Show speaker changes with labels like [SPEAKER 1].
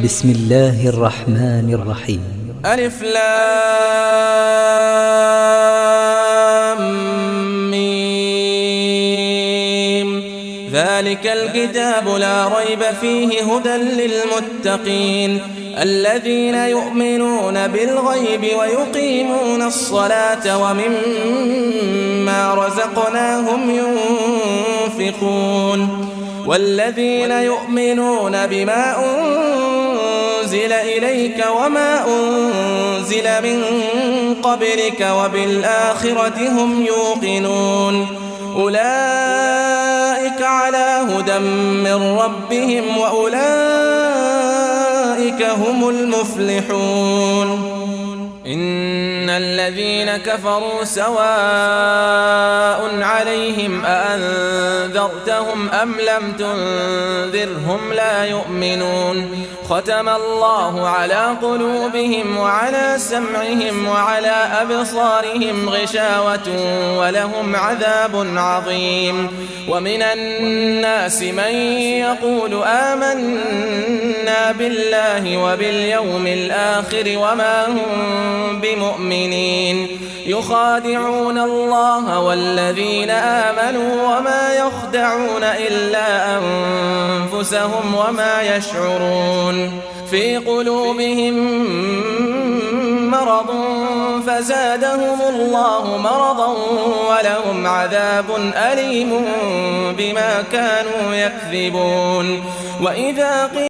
[SPEAKER 1] بسم الله الرحمن الرحيم.
[SPEAKER 2] ألف لام ميم. ذلك الكتاب لا ريب فيه هدى للمتقين الذين يؤمنون بالغيب ويقيمون الصلاة ومما رزقناهم ينفقون والذين يؤمنون بما أنزل إليك وما أنزل من قبلك وبالآخرة هم يوقنون أولئك على هدى من ربهم وأولئك هم المفلحون. إن الذين كفروا سواء عليهم أأنذرتهم أم لم تنذرهم لا يؤمنون. ختم الله على قلوبهم وعلى سمعهم وعلى أبصارهم غشاوة ولهم عذاب عظيم. ومن الناس من يقول آمنا بالله وباليوم الآخر وما هم بمؤمنين يخادعون الله والذين آمنوا وما يخدعون إلا أنفسهم وما يشعرون. في قلوبهم مرض فزادهم الله مرضا ولهم عذاب أليم بما كانوا يكذبون. وإذا